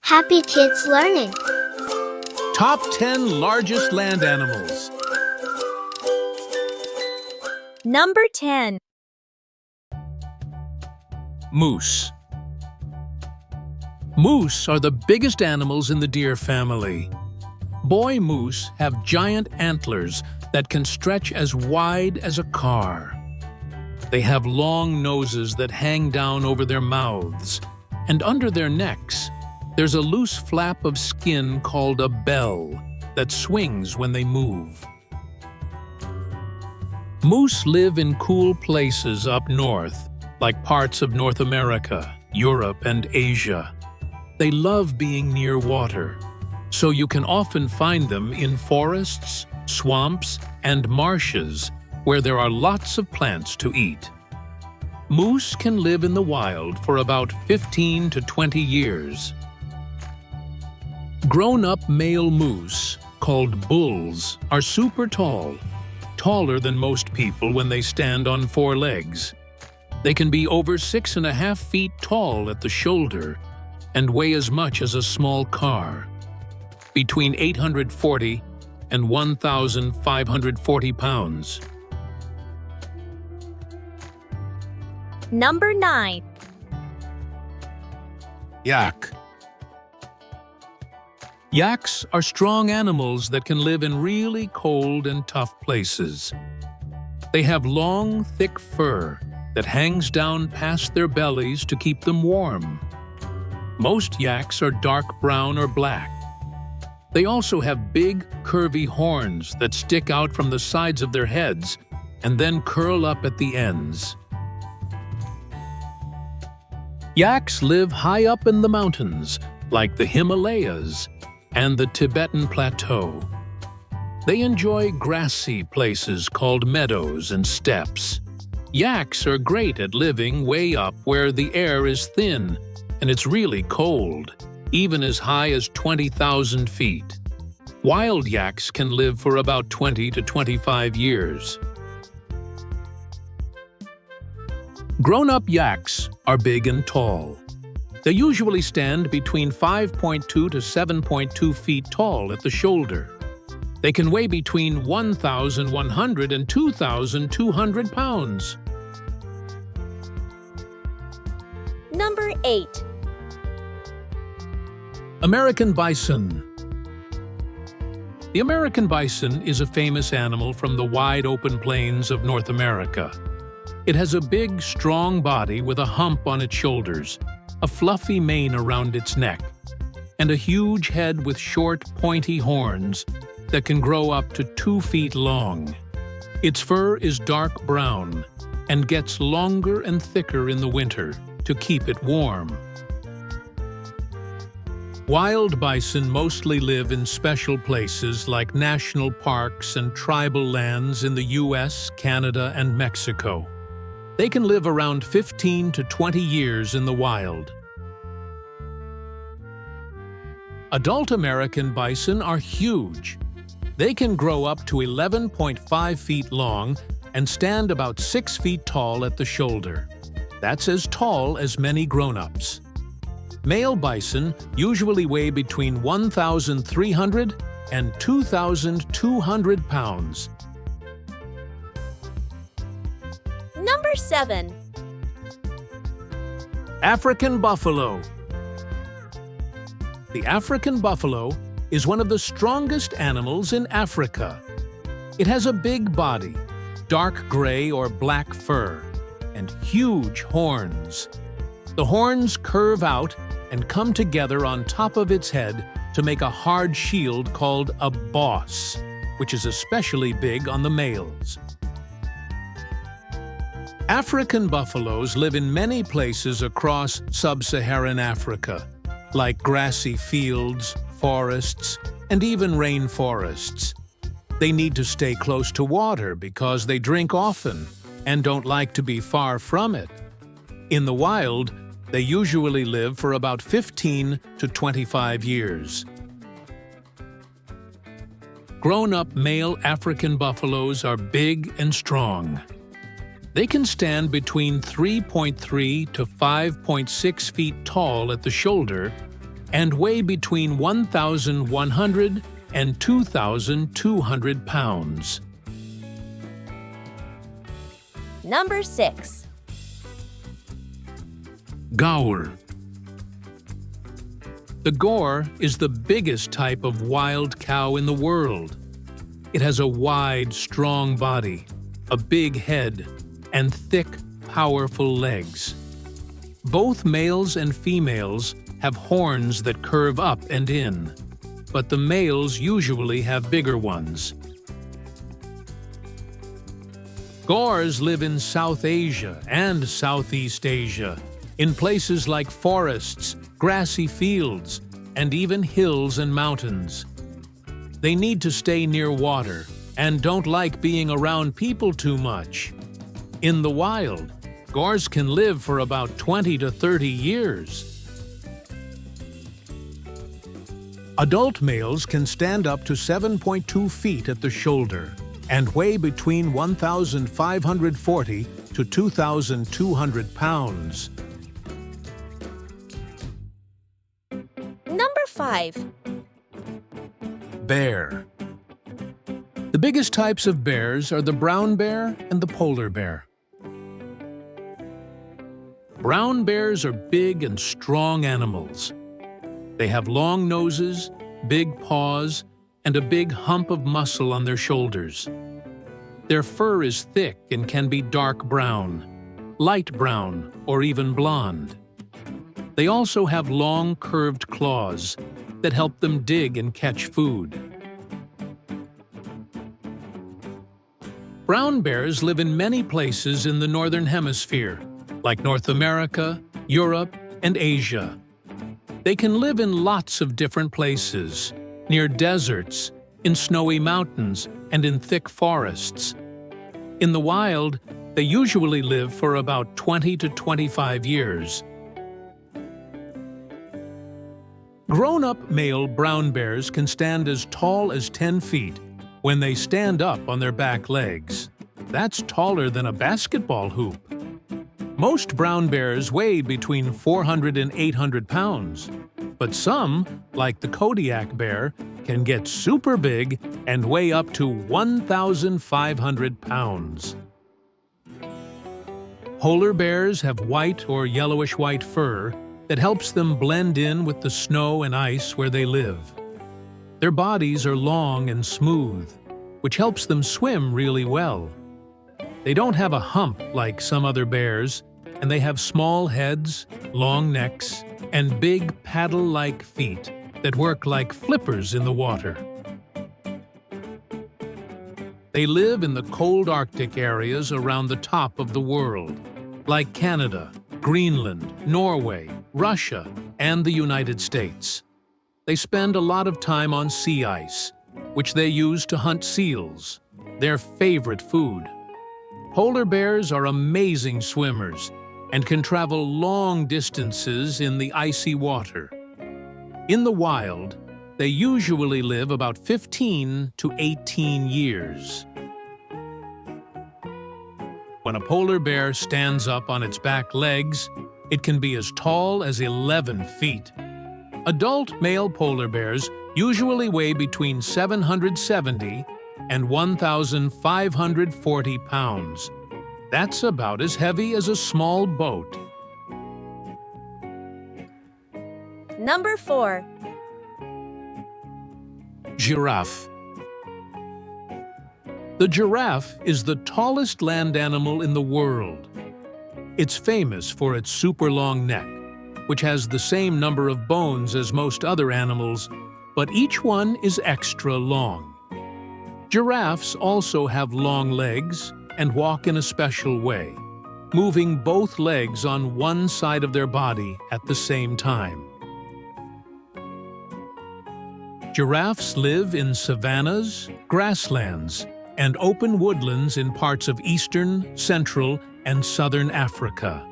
Happy Kids Learning. Top 10 largest land animals. Number 10. Moose. Moose are the biggest animals in the deer family. Boy moose have giant antlers that can stretch as wide as a car. They have long noses that hang down over their mouths, and under their necks, there's a loose flap of skin called a bell that swings when they move. Moose live in cool places up north, like parts of North America, Europe, and Asia. They love being near water, so you can often find them in forests, swamps, and marshes where there are lots of plants to eat. Moose can live in the wild for about 15 to 20 years. Grown-up male moose, called bulls, are super tall, taller than most people when they stand on four legs. They can be over 6.5 feet tall at the shoulder and weigh as much as a small car, between 840 and 1,540 pounds. Number 9. Yak. Yaks are strong animals that can live in really cold and tough places. They have long, thick fur that hangs down past their bellies to keep them warm. Most yaks are dark brown or black. They also have big, curvy horns that stick out from the sides of their heads and then curl up at the ends. Yaks live high up in the mountains, like the Himalayas and the Tibetan Plateau. They enjoy grassy places called meadows and steppes. Yaks are great at living way up where the air is thin and it's really cold, even as high as 20,000 feet. Wild yaks can live for about 20 to 25 years. Grown-up yaks are big and tall. They usually stand between 5.2 to 7.2 feet tall at the shoulder. They can weigh between 1,100 and 2,200 pounds. Number 8. American bison. The American bison is a famous animal from the wide-open plains of North America. It has a big, strong body with a hump on its shoulders, a fluffy mane around its neck, and a huge head with short, pointy horns that can grow up to 2 feet long. Its fur is dark brown and gets longer and thicker in the winter to keep it warm. Wild bison mostly live in special places like national parks and tribal lands in the US, Canada, and Mexico. They can live around 15 to 20 years in the wild. Adult American bison are huge. They can grow up to 11.5 feet long and stand about 6 feet tall at the shoulder. That's as tall as many grown-ups. Male bison usually weigh between 1,300 and 2,200 pounds. Number 7. African buffalo. The African buffalo is one of the strongest animals in Africa. It has a big body, dark gray or black fur, and huge horns. The horns curve out and come together on top of its head to make a hard shield called a boss, which is especially big on the males. African buffaloes live in many places across sub-Saharan Africa, like grassy fields, forests, and even rainforests. They need to stay close to water because they drink often and don't like to be far from it. In the wild, they usually live for about 15 to 25 years. Grown-up male African buffaloes are big and strong. They can stand between 3.3 to 5.6 feet tall at the shoulder and weigh between 1,100 and 2,200 pounds. Number 6. Gaur. The Gaur is the biggest type of wild cow in the world. It has a wide, strong body, a big head, and thick, powerful legs. Both males and females have horns that curve up and in, but the males usually have bigger ones. Gaurs live in South Asia and Southeast Asia, in places like forests, grassy fields, and even hills and mountains. They need to stay near water and don't like being around people too much. In the wild, Gaurs can live for about 20 to 30 years. Adult males can stand up to 7.2 feet at the shoulder and weigh between 1,540 to 2,200 pounds. Number 5. Bear. The biggest types of bears are the brown bear and the polar bear. Brown bears are big and strong animals. They have long noses, big paws, and a big hump of muscle on their shoulders. Their fur is thick and can be dark brown, light brown, or even blonde. They also have long, curved claws that help them dig and catch food. Brown bears live in many places in the Northern Hemisphere, like North America, Europe, and Asia. They can live in lots of different places, near deserts, in snowy mountains, and in thick forests. In the wild, they usually live for about 20 to 25 years. Grown-up male brown bears can stand as tall as 10 feet when they stand up on their back legs. That's taller than a basketball hoop. Most brown bears weigh between 400 and 800 pounds, but some, like the Kodiak bear, can get super big and weigh up to 1,500 pounds. Polar bears have white or yellowish-white fur that helps them blend in with the snow and ice where they live. Their bodies are long and smooth, which helps them swim really well. They don't have a hump like some other bears, and they have small heads, long necks, and big paddle-like feet that work like flippers in the water. They live in the cold Arctic areas around the top of the world, like Canada, Greenland, Norway, Russia, and the United States. They spend a lot of time on sea ice, which they use to hunt seals, their favorite food. Polar bears are amazing swimmers and can travel long distances in the icy water. In the wild, they usually live about 15 to 18 years. When a polar bear stands up on its back legs, it can be as tall as 11 feet. Adult male polar bears usually weigh between 770 and 1,540 pounds. That's about as heavy as a small boat. Number 4. Giraffe. The giraffe is the tallest land animal in the world. It's famous for its super long neck, which has the same number of bones as most other animals, but each one is extra long. Giraffes also have long legs and walk in a special way, moving both legs on one side of their body at the same time. Giraffes live in savannas, grasslands, and open woodlands in parts of eastern, central, and southern Africa.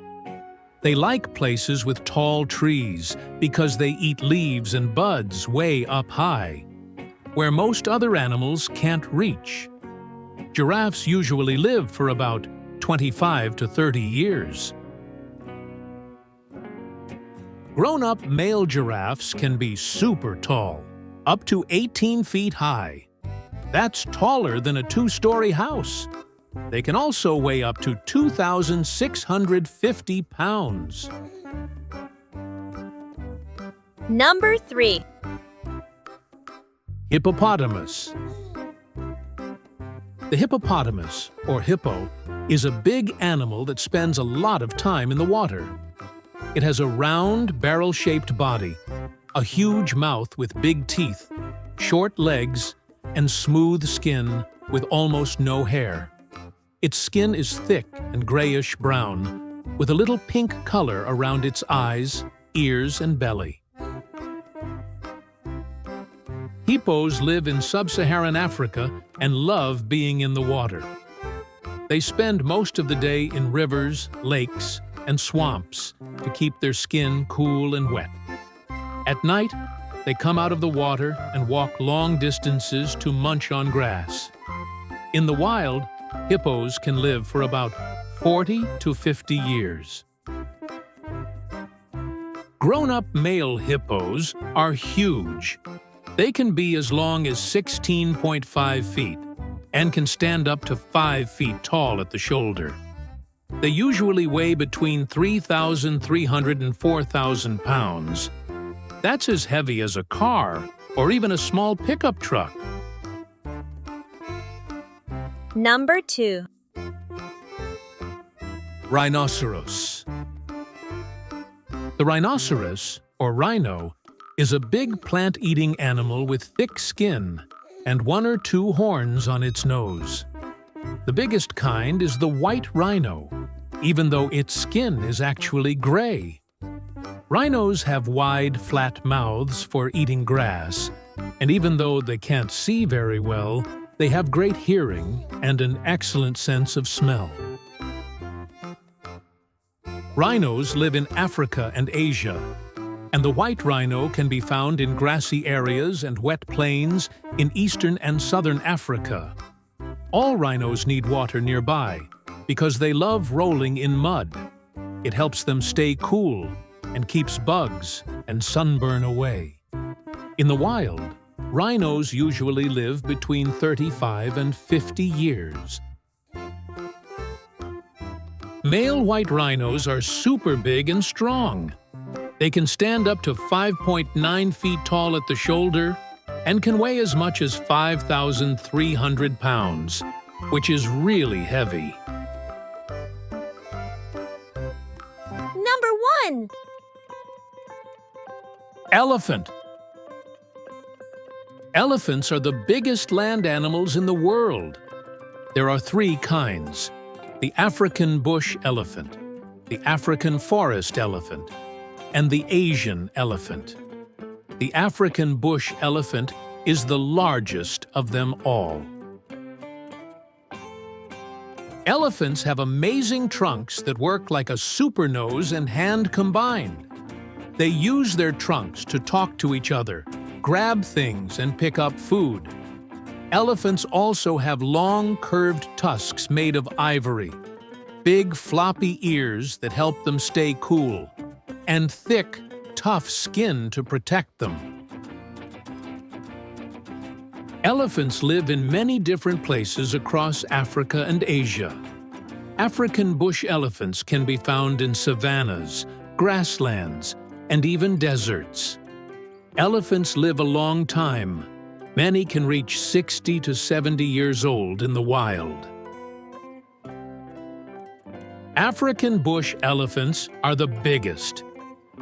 They like places with tall trees because they eat leaves and buds way up high, where most other animals can't reach. Giraffes usually live for about 25 to 30 years. Grown-up male giraffes can be super tall, up to 18 feet high. That's taller than a two-story house. They can also weigh up to 2,650 pounds. Number 3. Hippopotamus. The hippopotamus, or hippo, is a big animal that spends a lot of time in the water. It has a round, barrel-shaped body, a huge mouth with big teeth, short legs, and smooth skin with almost no hair. Its skin is thick and grayish-brown, with a little pink color around its eyes, ears, and belly. Hippos live in sub-Saharan Africa and love being in the water. They spend most of the day in rivers, lakes, and swamps to keep their skin cool and wet. At night, they come out of the water and walk long distances to munch on grass. In the wild, hippos can live for about 40 to 50 years. Grown-up male hippos are huge. They can be as long as 16.5 feet and can stand up to 5 feet tall at the shoulder. They usually weigh between 3,300 and 4,000 pounds. That's as heavy as a car or even a small pickup truck. Number 2. Rhinoceros. The rhinoceros, or rhino, is a big plant-eating animal with thick skin and 1 or 2 horns on its nose. The biggest kind is the white rhino, even though its skin is actually gray. Rhinos have wide, flat mouths for eating grass, and even though they can't see very well, they have great hearing and an excellent sense of smell. Rhinos live in Africa and Asia, and the white rhino can be found in grassy areas and wet plains in eastern and southern Africa. All rhinos need water nearby because they love rolling in mud. It helps them stay cool and keeps bugs and sunburn away. In the wild, rhinos usually live between 35 and 50 years. Male white rhinos are super big and strong. They can stand up to 5.9 feet tall at the shoulder and can weigh as much as 5,300 pounds, which is really heavy. Number 1. Elephant. Elephants are the biggest land animals in the world. There are 3 kinds: the African bush elephant, the African forest elephant, and the Asian elephant. The African bush elephant is the largest of them all. Elephants have amazing trunks that work like a super nose and hand combined. They use their trunks to talk to each other, grab things, and pick up food. Elephants also have long, curved tusks made of ivory, big, floppy ears that help them stay cool, and thick, tough skin to protect them. Elephants live in many different places across Africa and Asia. African bush elephants can be found in savannas, grasslands, and even deserts. Elephants live a long time. Many can reach 60 to 70 years old in the wild. African bush elephants are the biggest.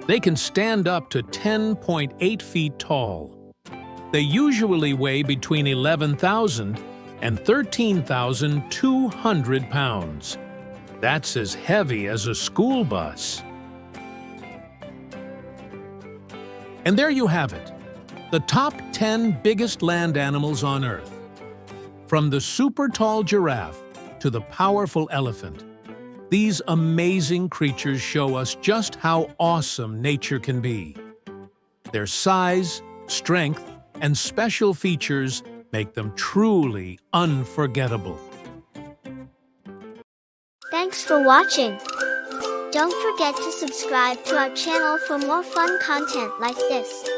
They can stand up to 10.8 feet tall. They usually weigh between 11,000 and 13,200 pounds. That's as heavy as a school bus. And there you have it, the top 10 biggest land animals on Earth. From the super tall giraffe to the powerful elephant, these amazing creatures show us just how awesome nature can be. Their size, strength, and special features make them truly unforgettable. Thanks for watching. Don't forget to subscribe to our channel for more fun content like this.